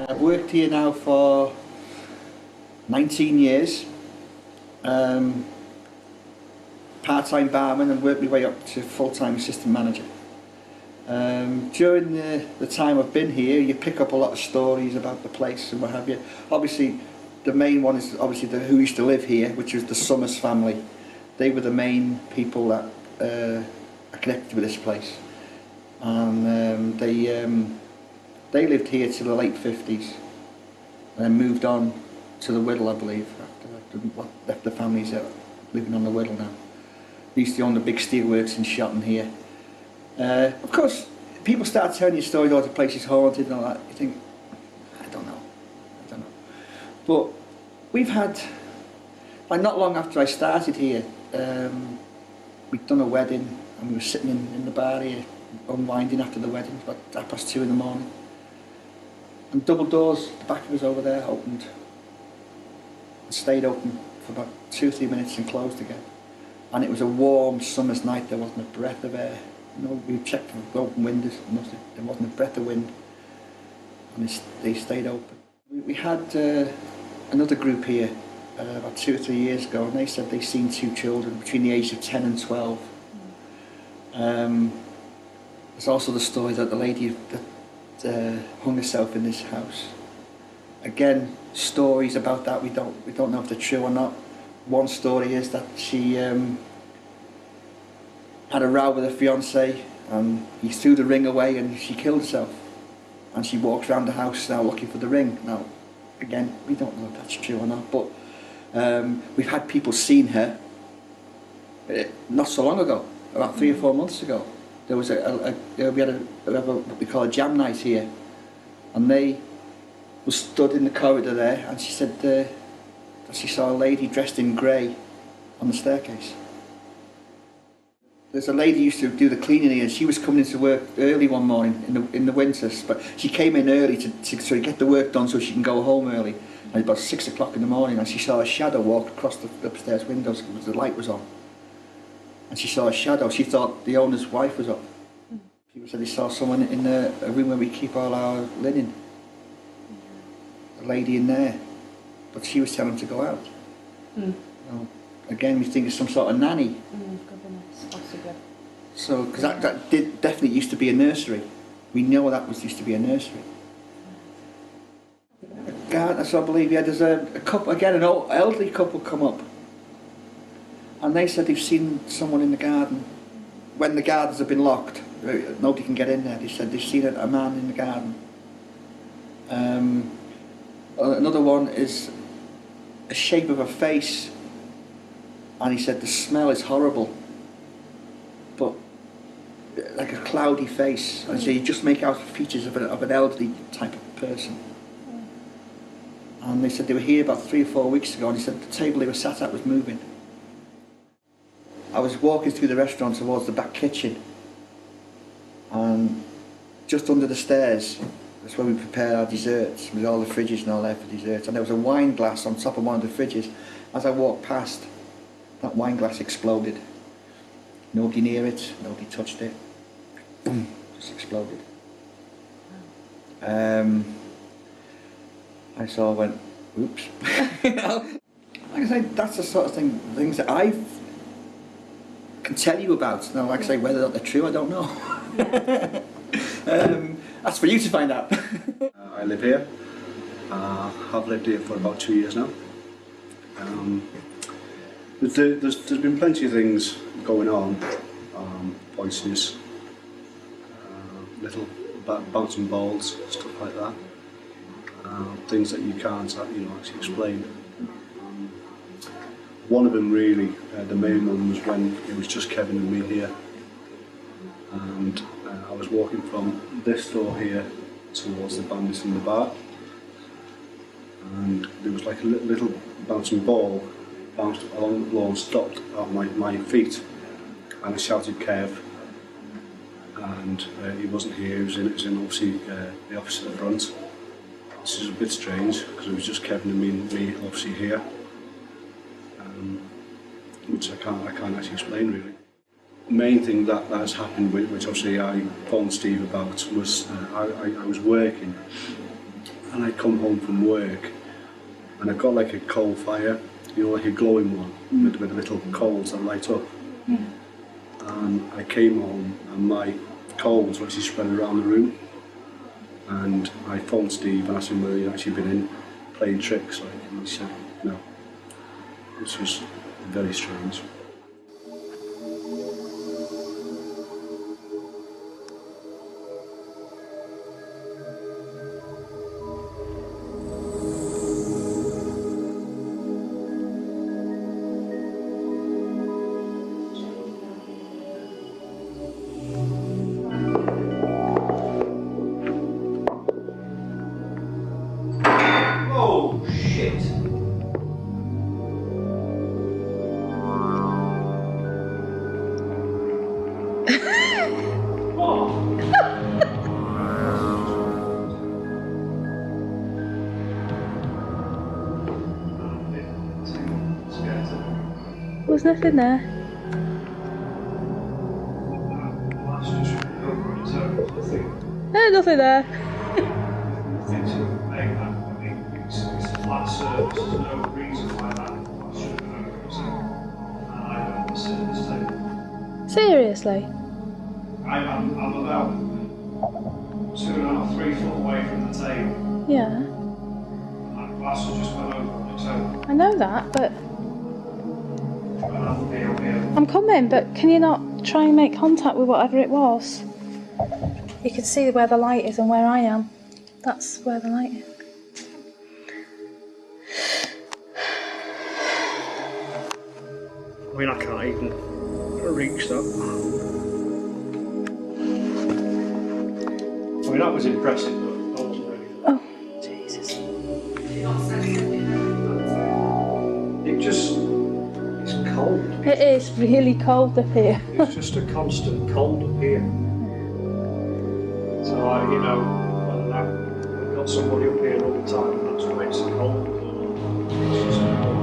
I've worked here now for 19 years, part-time barman, and worked my way up to full-time assistant manager. During the time I've been here, you pick up a lot of stories about the place and what have you. Obviously, the main one is obviously who used to live here, which was the Summers family. They were the main people that are connected with this place, and they lived here till the late 50s, and then moved on to the Whittle, I believe. After left the families out living on the Whittle now. They used to own the big steelworks in Shotton here. Of course, people start telling you stories, the place is haunted and all that. You think, I don't know. But we've had, like not long after I started here, we'd done a wedding, and we were sitting in the bar here, unwinding after the wedding, about 2:30 in the morning. And double doors, the back of us over there, opened. And stayed open for about 2-3 minutes and closed again. And it was a warm summer's night, there wasn't a breath of air. We checked for open windows, there wasn't a breath of wind. And they stayed open. We had another group here about 2 or 3 years ago, and they said they'd seen 2 children between the ages of 10 and 12. There's also the story that the lady that hung herself in this house. Again, stories about that, we don't know if they're true or not. One story is that she had a row with her fiance, and he threw the ring away and she killed herself. And she walks around the house now looking for the ring. Now, again, we don't know if that's true or not, but we've had people seen her not so long ago, about 3 or 4 months ago. There was we had what we call a jam night here, and they were stood in the corridor there, and she said that she saw a lady dressed in grey on the staircase. there's a lady who used to do the cleaning here, and she was coming into work early one morning in the winters, but she came in early to sort of get the work done so she can go home early. And about 6 o'clock in the morning, and she saw a shadow walk across the upstairs windows because the light was on. And she saw a shadow. She thought the owner's wife was up. People said they saw someone in a room where we keep all our linen. A lady in there, but she was telling them to go out. Well, again, we think it's some sort of nanny. Goodness, possibly. So, because that definitely used to be a nursery. We know that used to be a nursery. Garden, so I believe, yeah, there's a couple, again, an old elderly couple come up, and they said they've seen someone in the garden. When the gardens have been locked, nobody can get in there. They said they've seen a man in the garden. Another one is a shape of a face, and he said the smell is horrible, but like a cloudy face. And so you just make out features of an elderly type of person. And they said they were here about 3 or 4 weeks ago, and he said the table they were sat at was moving. I was walking through the restaurant towards the back kitchen, and just under the stairs, that's where we prepare our desserts, with all the fridges and all there for desserts, and there was a wine glass on top of one of the fridges. As I walked past, that wine glass exploded. Nobody near it, nobody touched it. Boom, just exploded. I saw, went, oops. You know? Like I say, that's the sort of things that I can tell you about. Now, like I say, whether or not they're true, I don't know. That's for you to find out. I live here. I've lived here for about 2 years now. There's been plenty of things going on, voices, little bouncing balls, stuff like that. Things that you can't actually explain. One of them really, the main one, was when it was just Kevin and me here, and I was walking from this door here towards the bandits in the bar, and there was like a little bouncing ball bounced along the floor and stopped at my feet, and I shouted Kev, and he wasn't here. He was in obviously the office at the front. This is a bit strange because it was just Kevin and me obviously here, which I can't actually explain really. The main thing that has happened, which obviously I phoned Steve about, was I was working, and I'd come home from work, and I got like a coal fire, like a glowing one with little coals that light up. And I came home and my coals were actually spread around the room. And I phoned Steve and asked him whether he'd actually been in playing tricks, and he said no, which was very strange. There's nothing there. There's nothing there. Seriously? I'm about 2.5, 3 foot away from the table. Yeah. That glass has just gone over on its own. I know that, but I'm coming, but can you not try and make contact with whatever it was? You can see where the light is and where I am. That's where the light is. I mean, I can't even reach that. I mean, that was impressive, but I wasn't ready for that. Oh, Jesus. It just, it's cold. It is really cold up here. It's just a constant cold up here. So, you know, when I've got somebody up here all the time, and that's why it's cold. It's just cold.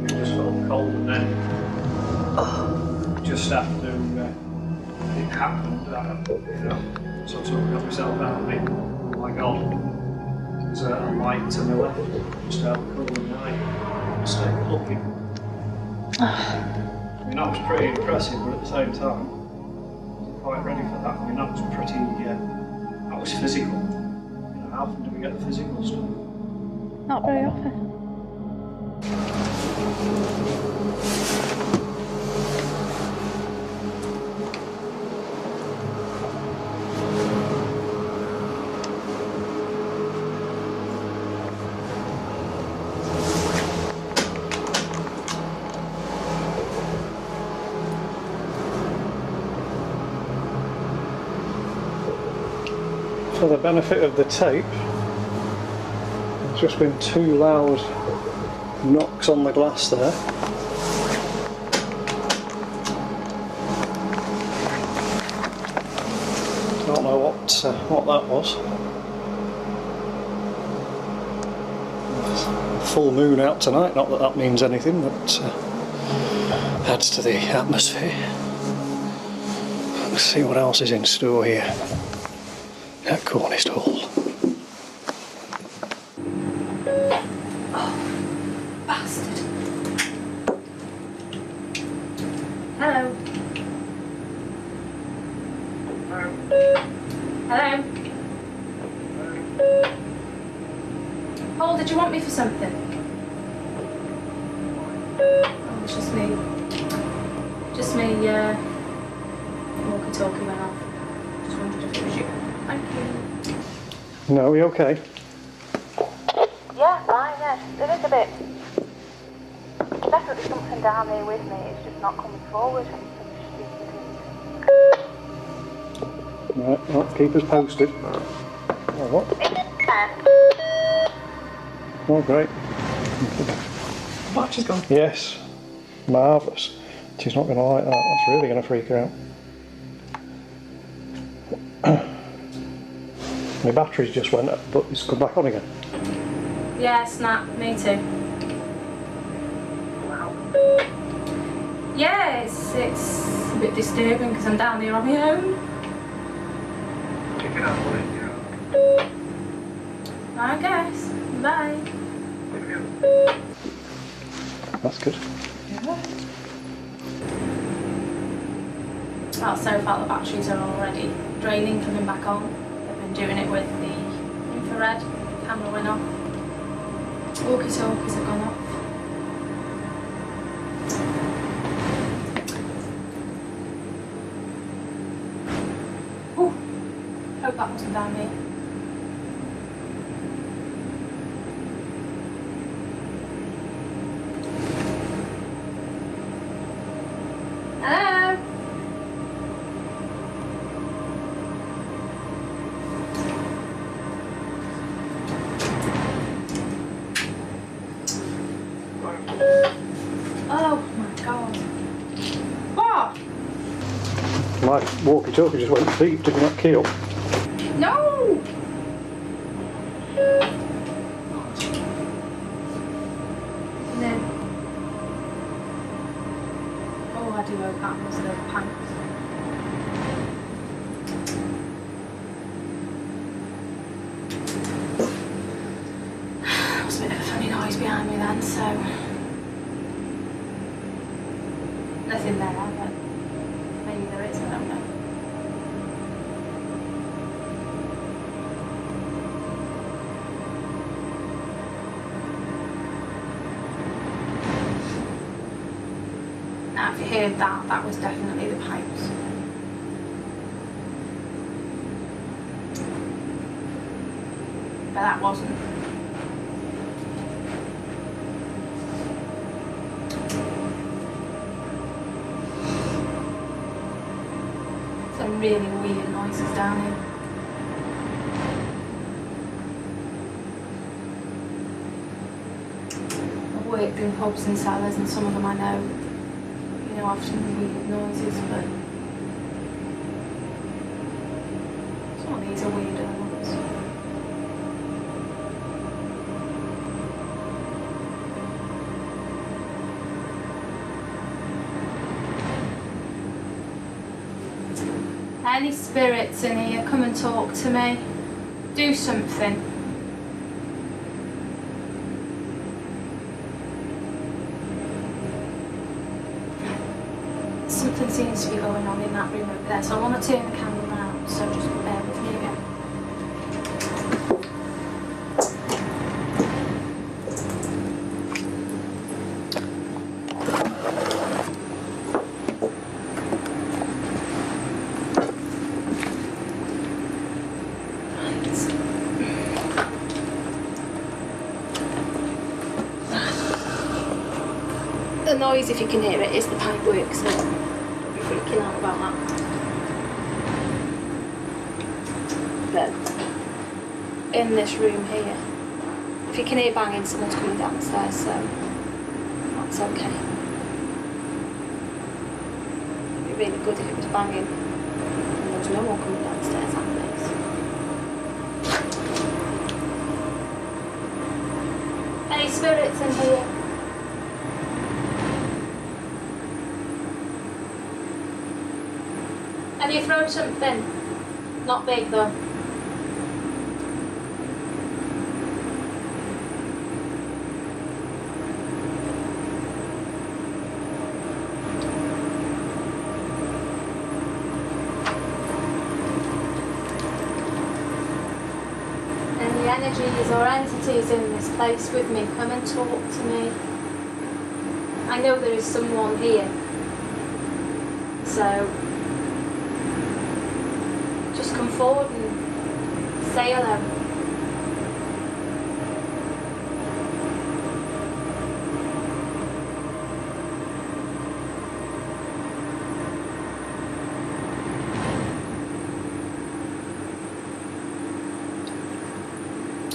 It just felt cold, and then just after it happened, you know, so I sort of got myself out of it. Oh my God, there's a light to my left, just out of the cover of the night. I stayed looking. I mean, that was pretty impressive, but at the same time, I wasn't quite ready for that. I mean, that was pretty, that was physical. You know, how often do we get the physical stuff? Not very often. For the benefit of the tape, there's just been 2 loud knocks on the glass there. Don't know what that was. Full moon out tonight, not that that means anything, but adds to the atmosphere. Let's see what else is in store here at Cornist Hall. Oh, bastard. Hello. Hello. Paul, did you want me for something? Oh, it's just me. Walkie-talkie went off. Just wondered if it was you. Thank you. No, are we okay? Yeah, fine, yeah. There is a bit. There's definitely something down there with me. It's just not coming forward. Right, well, keep us posted. Oh, what? Oh, great. Watch is gone. Yes, marvellous. She's not going to like that. That's really going to freak her out. My batteries just went up, but it's come back on again. Yeah, snap. Me too. Yeah, it's a bit disturbing because I'm down here on my own. I guess. Bye. That's good. Well, so far the batteries are already draining, coming back on. They've been doing it with the infrared. The camera went off. Walkie-talkies have gone off. Ooh, hope that wasn't down here. Hello? Oh my God. What? My walkie-talkie just went beep, did not kill. No! No. Oh, I do hope that was the pants. There was a bit of a funny noise behind me then, so nothing there, but maybe there is, I don't know. Now, if you heard that, that was definitely the pipes. But that wasn't. Some really weird noises down here. worked in pubs and cellars, and some of them I know, you know, have some weird noises, but some of these are weirder than others. Any spirits in here, come and talk to me. Do something. Something seems to be going on in that room over there, so I want to turn the candle down, so just bear with me again. The noise, if you can hear it, is the pipe work, so don't be freaking out about that. But in this room here, if you can hear banging, someone's coming downstairs, so that's okay. It'd be really good if it was banging and there was no one coming downstairs that place. Any spirits in here? And you throw something, not big though. Any energies or entities in this place with me, come and talk to me. I know there is someone here, so just come forward and say hello.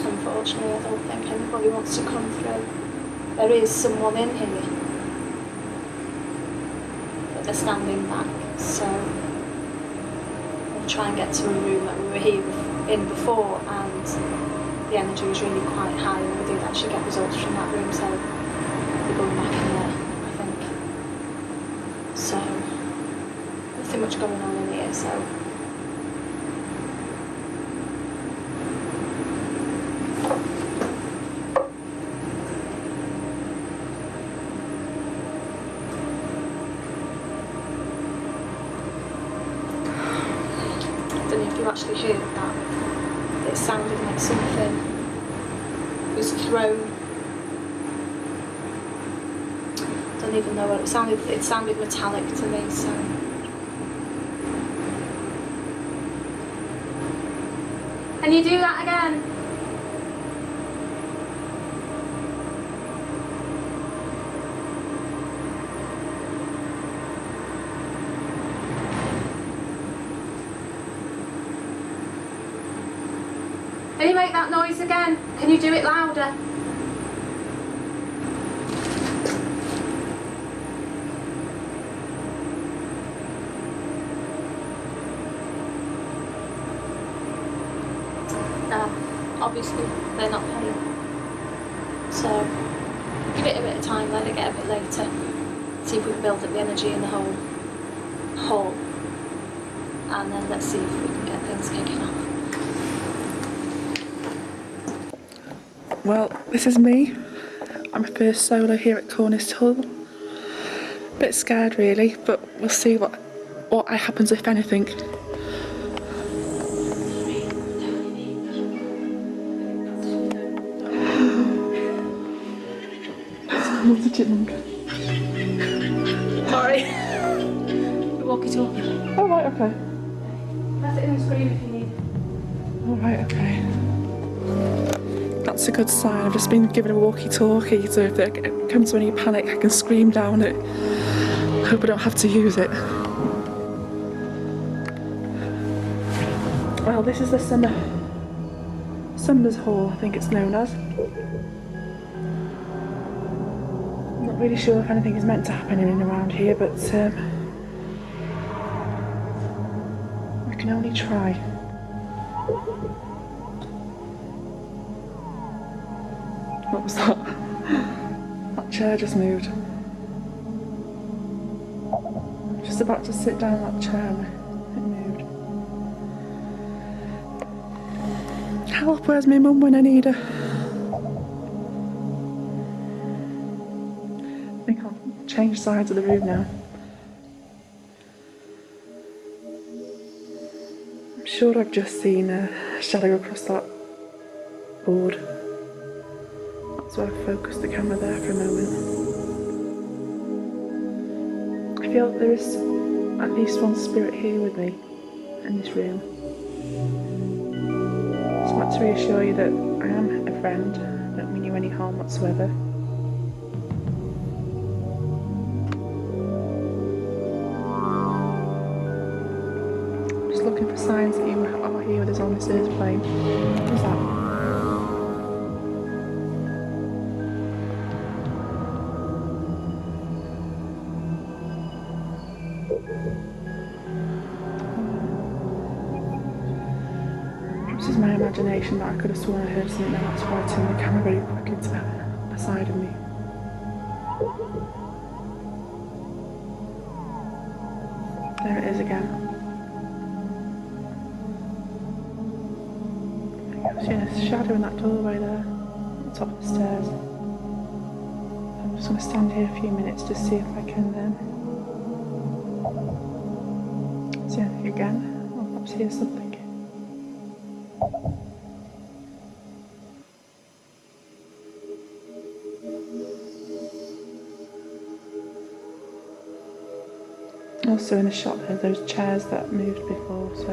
Unfortunately, I don't think anybody wants to come through. There is someone in here, but they're standing back, so try and get to a room that we were here in before, and the energy was really quite high, and we did actually get results from that room, so we're going back in there, I think. So, nothing much going on in here, so. You actually heard that. It sounded like something was thrown. Don't even know what it sounded. It sounded metallic to me. So. Can you do that again? Can you make that noise again? Can you do it louder? No, obviously they're not paying. So give it a bit of time, let it get a bit later. See if we can build up the energy in the whole hall. And then let's see if we can get things kicking off. Well, this is me. I'm my first solo here at Cornist Hall. Bit scared really, but we'll see what happens if anything. What's the chipmunk? Sorry. Walkie-talkie. Oh right, okay. Press it in the screen if you need. Oh right, okay. That's a good sign. I've just been given a walkie-talkie, so if there comes any panic, I can scream down it. I hope I don't have to use it. Well, this is the Summer's Hall, I think it's known as. really sure if anything is meant to happen in and around here, but we can only try. What was that? That chair just moved. I'm just about to sit down in that chair and it moved. Help, where's my mum when I need her? I think I'll change sides of the room now. I'm sure I've just seen a shadow across that board. So I focused the camera there for a moment. I feel that there is at least one spirit here with me in this room. I just want to reassure you that I am a friend. I don't mean you any harm whatsoever. Just looking for signs that you are here with us on this earth plane. What was that? This is my imagination, but I could have sworn I heard something. That's why I turned the camera very quick into a side of me. There it is again. I've seen a shadow in that doorway there, at the top of the stairs. I'm just going to stand here a few minutes to see if I can see anything again, or perhaps hear something. Also in the shop there's those chairs that moved before, so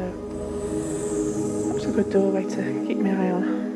that's a good doorway to keep my eye on.